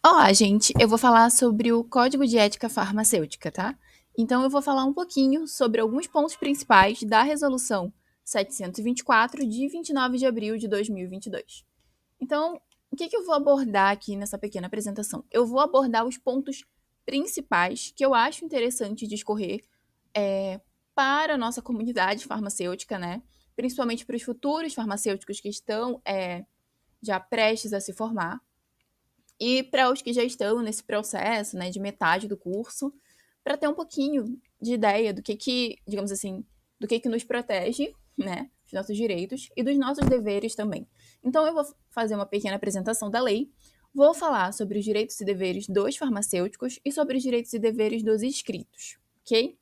Olá, gente. Eu vou falar sobre o Código de Ética Farmacêutica, tá? Então, eu vou falar um pouquinho sobre alguns pontos principais da Resolução 724, de 29 de abril de 2022. Então, o que eu vou abordar aqui nessa pequena apresentação? Eu vou abordar os pontos principais que eu acho interessante discorrer para a nossa comunidade farmacêutica, né? Principalmente para os futuros farmacêuticos que estão já prestes a se formar. E para os que já estão nesse processo, né, de metade do curso, para ter um pouquinho de ideia do digamos assim, do que nos protege, né, dos nossos direitos e dos nossos deveres também. Então eu vou fazer uma pequena apresentação da lei, vou falar sobre os direitos e deveres dos farmacêuticos e sobre os direitos e deveres dos inscritos, ok?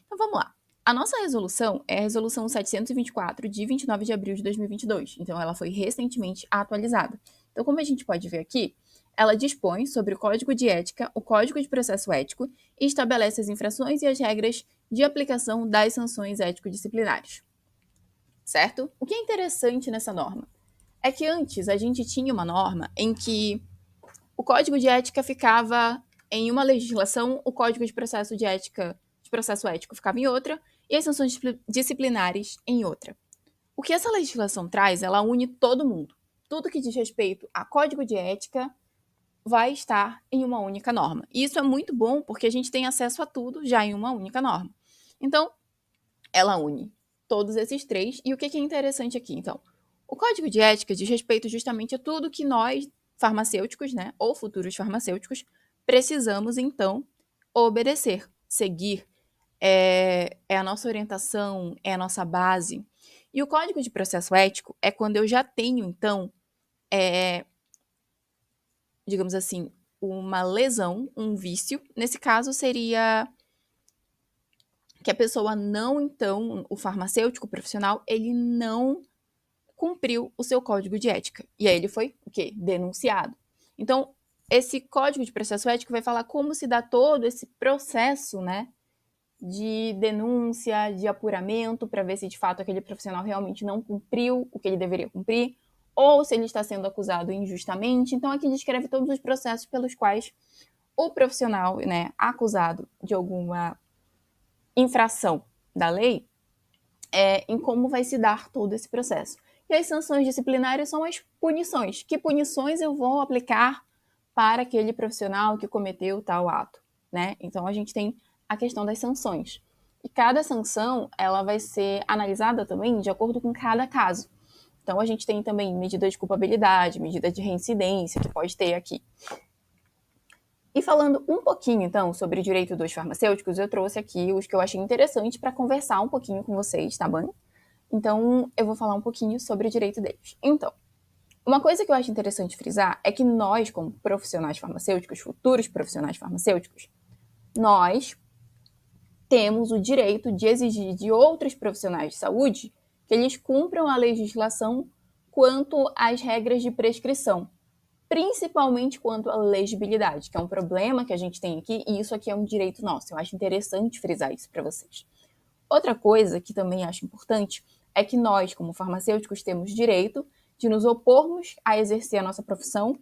Então vamos lá. A nossa resolução é a resolução 724 de 29 de abril de 2022. Então ela foi recentemente atualizada. Então como a gente pode ver aqui, ela dispõe sobre o Código de Ética, o Código de Processo Ético e estabelece as infrações e as regras de aplicação das sanções ético-disciplinares. Certo? O que é interessante nessa norma é que antes a gente tinha uma norma em que o Código de Ética ficava em uma legislação, o Código de Processo Ético ficava em outra e as sanções disciplinares em outra. O que essa legislação traz, ela une todo mundo. Tudo que diz respeito a Código de Ética vai estar em uma única norma. E isso é muito bom porque a gente tem acesso a tudo já em uma única norma. Então, ela une todos esses três. E o que é interessante aqui? Então, o Código de Ética diz respeito justamente a tudo que nós, farmacêuticos, né, ou futuros farmacêuticos, precisamos, então, obedecer, seguir. É a nossa orientação, é a nossa base. E o Código de Processo Ético é quando eu já tenho, então, digamos assim, uma lesão, um vício. Nesse caso, seria que a pessoa não, então, o farmacêutico profissional, ele não cumpriu o seu código de ética. E aí ele foi o quê? Denunciado. Então, esse código de processo ético vai falar como se dá todo esse processo, né, de denúncia, de apuramento, para ver se de fato aquele profissional realmente não cumpriu o que ele deveria cumprir, ou se ele está sendo acusado injustamente. Então, aqui descreve todos os processos pelos quais o profissional, né, acusado de alguma infração da lei, em como vai se dar todo esse processo. E as sanções disciplinares são as punições. Que punições eu vou aplicar para aquele profissional que cometeu tal ato, né? Então a gente tem a questão das sanções. E cada sanção, ela vai ser analisada também de acordo com cada caso. Então a gente tem também medida de culpabilidade, medida de reincidência que pode ter aqui. E falando um pouquinho, então, sobre o direito dos farmacêuticos, eu trouxe aqui os que eu achei interessante para conversar um pouquinho com vocês, tá bom? Então, eu vou falar um pouquinho sobre o direito deles. Então, uma coisa que eu acho interessante frisar é que nós, como profissionais farmacêuticos, futuros profissionais farmacêuticos, nós temos o direito de exigir de outros profissionais de saúde que eles cumpram a legislação quanto às regras de prescrição, principalmente quanto à legibilidade, que é um problema que a gente tem aqui, e isso aqui é um direito nosso. Eu acho interessante frisar isso para vocês. Outra coisa que também acho importante é que nós, como farmacêuticos, temos direito de nos opormos a exercer a nossa profissão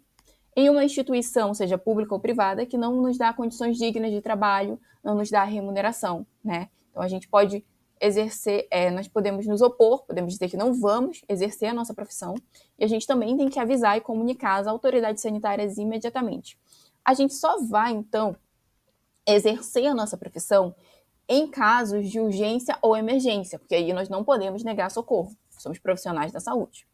em uma instituição, seja pública ou privada, que não nos dá condições dignas de trabalho, não nos dá remuneração, né? Então a gente pode exercer, nós podemos nos opor, podemos dizer que não vamos exercer a nossa profissão, e a gente também tem que avisar e comunicar às autoridades sanitárias imediatamente. A gente só vai, então, exercer a nossa profissão em casos de urgência ou emergência, porque aí nós não podemos negar socorro, somos profissionais da saúde.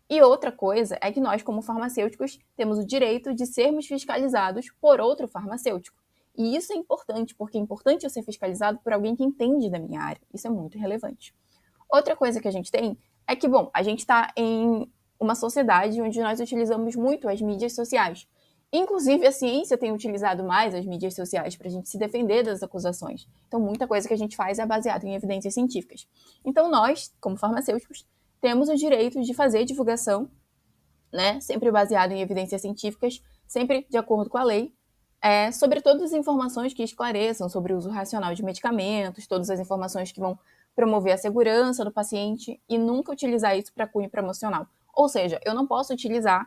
E outra coisa é que nós, como farmacêuticos, temos o direito de sermos fiscalizados por outro farmacêutico. E isso é importante, porque é importante eu ser fiscalizado por alguém que entende da minha área. Isso é muito relevante. Outra coisa que a gente tem é que, bom, a gente está em uma sociedade onde nós utilizamos muito as mídias sociais. Inclusive, a ciência tem utilizado mais as mídias sociais para a gente se defender das acusações. Então, muita coisa que a gente faz é baseada em evidências científicas. Então, nós, como farmacêuticos, temos o direito de fazer divulgação, né, sempre baseado em evidências científicas, sempre de acordo com a lei, sobre todas as informações que esclareçam sobre o uso racional de medicamentos, todas as informações que vão promover a segurança do paciente e nunca utilizar isso para cunho promocional. Ou seja, eu não posso utilizar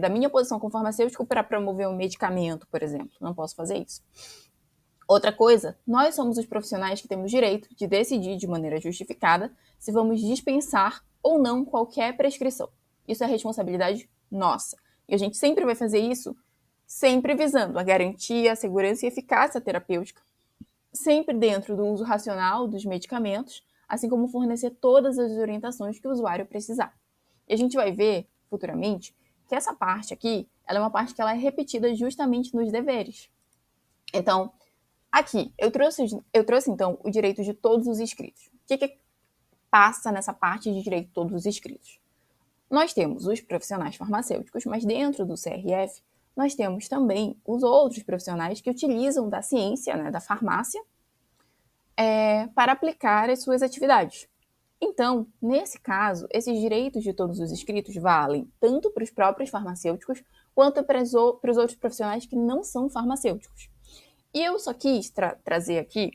da minha posição como farmacêutico para promover um medicamento, por exemplo. Não posso fazer isso. Outra coisa, nós somos os profissionais que temos direito de decidir de maneira justificada se vamos dispensar ou não qualquer prescrição. Isso é responsabilidade nossa. E a gente sempre vai fazer isso sempre visando a garantia, a segurança e eficácia terapêutica, sempre dentro do uso racional dos medicamentos, assim como fornecer todas as orientações que o usuário precisar. E a gente vai ver, futuramente, que essa parte aqui, ela é uma parte que ela é repetida justamente nos deveres. Então, aqui, eu trouxe então o direito de todos os inscritos. O que passa nessa parte de direito de todos os inscritos? Nós temos os profissionais farmacêuticos, mas dentro do CRF, nós temos também os outros profissionais que utilizam da ciência, né, da farmácia, para aplicar as suas atividades. Então, nesse caso, esses direitos de todos os inscritos valem tanto para os próprios farmacêuticos quanto para os outros profissionais que não são farmacêuticos. E eu só quis trazer aqui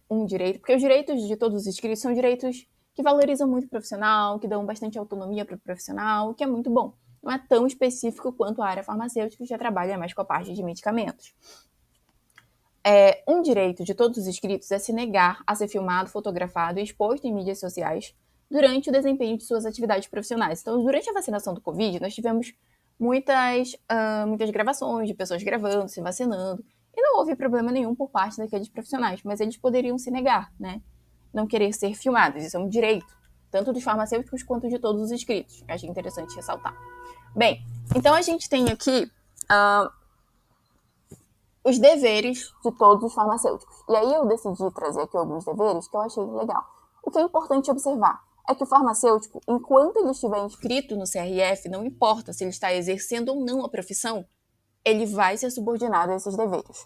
um direito, porque os direitos de todos os inscritos são direitos que valorizam muito o profissional, que dão bastante autonomia para o profissional, o que é muito bom. Não é tão específico quanto a área farmacêutica, que já trabalha mais com a parte de medicamentos. Um direito de todos os inscritos é se negar a ser filmado, fotografado e exposto em mídias sociais durante o desempenho de suas atividades profissionais. Então, durante a vacinação do Covid, nós tivemos muitas gravações de pessoas gravando, se vacinando, e não houve problema nenhum por parte daqueles profissionais, mas eles poderiam se negar, né? Não querer ser filmados. Isso é um direito, tanto dos farmacêuticos quanto de todos os inscritos. Achei interessante ressaltar. Bem, então a gente tem aqui os deveres de todos os farmacêuticos. E aí eu decidi trazer aqui alguns deveres que eu achei legal. O que é importante observar é que o farmacêutico, enquanto ele estiver inscrito no CRF, não importa se ele está exercendo ou não a profissão, ele vai ser subordinado a esses deveres.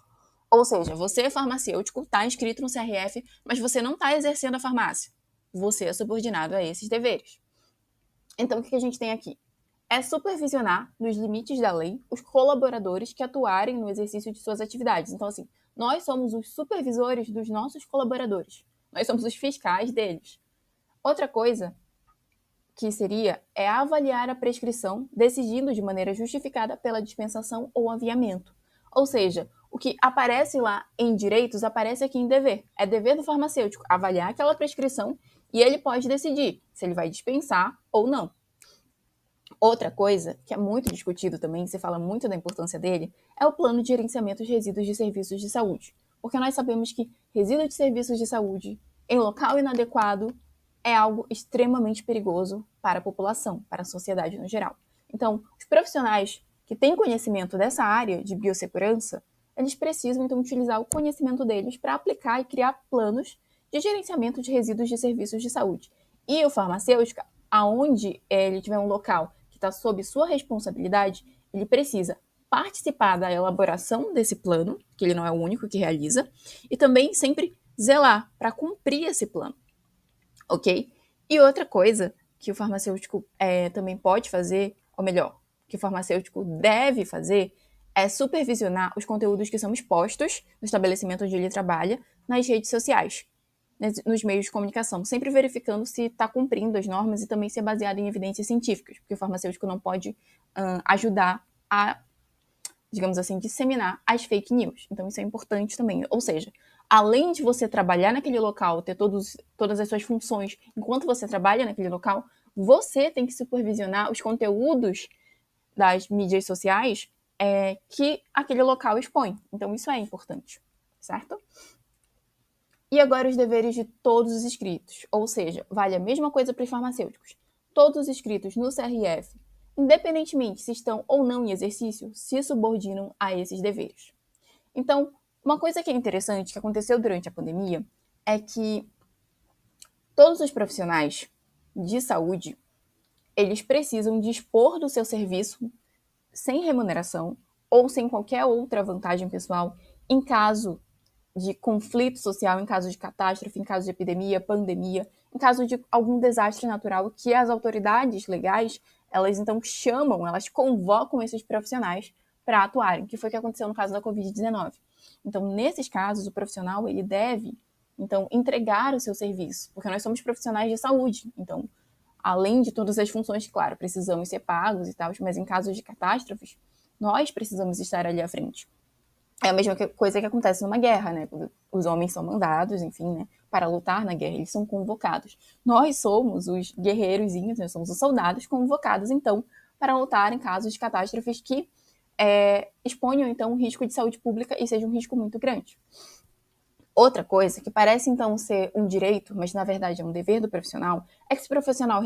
Ou seja, você é farmacêutico, está inscrito no CRF, mas você não está exercendo a farmácia. Você é subordinado a esses deveres. Então, o que a gente tem aqui? É supervisionar, nos limites da lei, os colaboradores que atuarem no exercício de suas atividades. Então, assim, nós somos os supervisores dos nossos colaboradores. Nós somos os fiscais deles. Outra coisa que seria é avaliar a prescrição, decidindo de maneira justificada pela dispensação ou aviamento. Ou seja, o que aparece lá em direitos aparece aqui em dever. É dever do farmacêutico avaliar aquela prescrição e ele pode decidir se ele vai dispensar ou não. Outra coisa, que é muito discutido também, se fala muito da importância dele, é o plano de gerenciamento de resíduos de serviços de saúde. Porque nós sabemos que resíduo de serviços de saúde em local inadequado é algo extremamente perigoso para a população, para a sociedade no geral. Então, os profissionais que têm conhecimento dessa área de biossegurança, eles precisam, então, utilizar o conhecimento deles para aplicar e criar planos de gerenciamento de resíduos de serviços de saúde. E o farmacêutico, aonde ele tiver um local que está sob sua responsabilidade, ele precisa participar da elaboração desse plano, que ele não é o único que realiza, e também sempre zelar para cumprir esse plano, ok? E outra coisa que o farmacêutico também pode fazer, ou melhor, que o farmacêutico deve fazer, é supervisionar os conteúdos que são expostos no estabelecimento onde ele trabalha nas redes sociais, nos meios de comunicação, sempre verificando se está cumprindo as normas e também se é baseado em evidências científicas, porque o farmacêutico não pode ajudar a, digamos assim, disseminar as fake news. Então isso é importante também. Ou seja, além de você trabalhar naquele local, ter todas as suas funções, enquanto você trabalha naquele local, você tem que supervisionar os conteúdos das mídias sociais que aquele local expõe. Então isso é importante, certo? E agora os deveres de todos os inscritos, ou seja, vale a mesma coisa para os farmacêuticos. Todos os inscritos no CRF, independentemente se estão ou não em exercício, se subordinam a esses deveres. Então, uma coisa que é interessante que aconteceu durante a pandemia é que todos os profissionais de saúde, eles precisam dispor do seu serviço sem remuneração ou sem qualquer outra vantagem pessoal em caso de conflito social, em caso de catástrofe, em caso de epidemia, pandemia, em caso de algum desastre natural, que as autoridades legais, elas então chamam, elas convocam esses profissionais para atuarem, que foi o que aconteceu no caso da Covid-19. Então, nesses casos, o profissional, ele deve, então, entregar o seu serviço, porque nós somos profissionais de saúde. Então, além de todas as funções, claro, precisamos ser pagos e tal, mas em casos de catástrofes, nós precisamos estar ali à frente. É a mesma coisa que acontece numa guerra, né? Os homens são mandados, enfim, né? Para lutar na guerra, eles são convocados. Nós somos os guerreirozinhos, nós somos os soldados convocados, então, para lutar em casos de catástrofes que exponham, então, um risco de saúde pública e seja um risco muito grande. Outra coisa, que parece, então, ser um direito, mas, na verdade, é um dever do profissional, é que se o profissional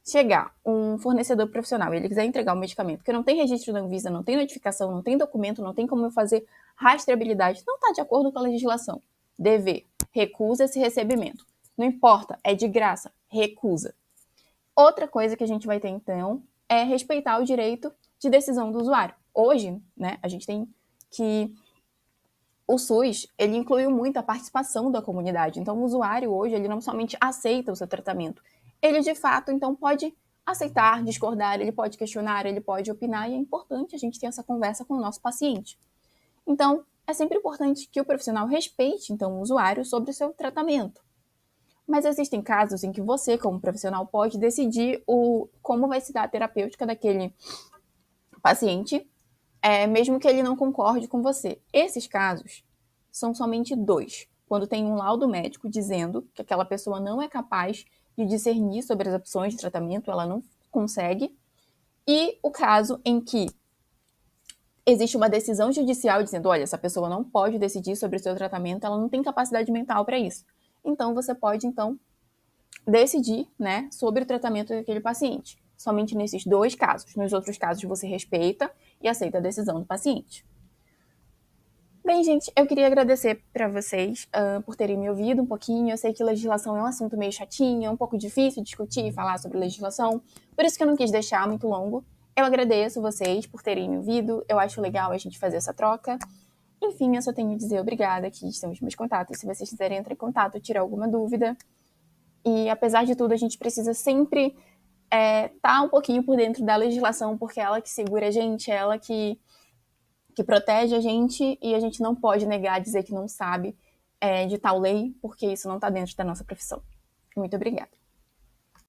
chegar um fornecedor profissional e ele quiser entregar um medicamento que não tem registro da Anvisa, não tem notificação, não tem documento, não tem como eu fazer rastreabilidade, não está de acordo com a legislação. Dever, recusa esse recebimento. Não importa, é de graça, recusa. Outra coisa que a gente vai ter, então, é respeitar o direito de decisão do usuário. Hoje, né, a gente tem que o SUS, ele incluiu muito a participação da comunidade. Então, o usuário hoje, ele não somente aceita o seu tratamento, ele de fato, então, pode aceitar, discordar, ele pode questionar, ele pode opinar, e é importante a gente ter essa conversa com o nosso paciente. Então, é sempre importante que o profissional respeite, então, o usuário sobre o seu tratamento. Mas existem casos em que você, como profissional, pode decidir como vai se dar a terapêutica daquele paciente, mesmo que ele não concorde com você. Esses casos são somente 2. Quando tem um laudo médico dizendo que aquela pessoa não é capaz de discernir sobre as opções de tratamento, ela não consegue, e o caso em que existe uma decisão judicial dizendo, olha, essa pessoa não pode decidir sobre o seu tratamento, ela não tem capacidade mental para isso. Então, você pode, então, decidir, né, sobre o tratamento daquele paciente. Somente nesses 2 casos. Nos outros casos, você respeita e aceita a decisão do paciente. Bem, gente, eu queria agradecer para vocês por terem me ouvido um pouquinho. Eu sei que legislação é um assunto meio chatinho, é um pouco difícil discutir e falar sobre legislação, por isso que eu não quis deixar muito longo. Eu agradeço vocês por terem me ouvido, eu acho legal a gente fazer essa troca. Enfim, eu só tenho a dizer obrigada, aqui estão os meus contatos, se vocês quiserem entrar em contato, tirar alguma dúvida. E apesar de tudo, a gente precisa sempre tá um pouquinho por dentro da legislação, porque é ela que segura a gente, é ela que protege a gente, e a gente não pode negar, dizer que não sabe de tal lei, porque isso não está dentro da nossa profissão. Muito obrigada.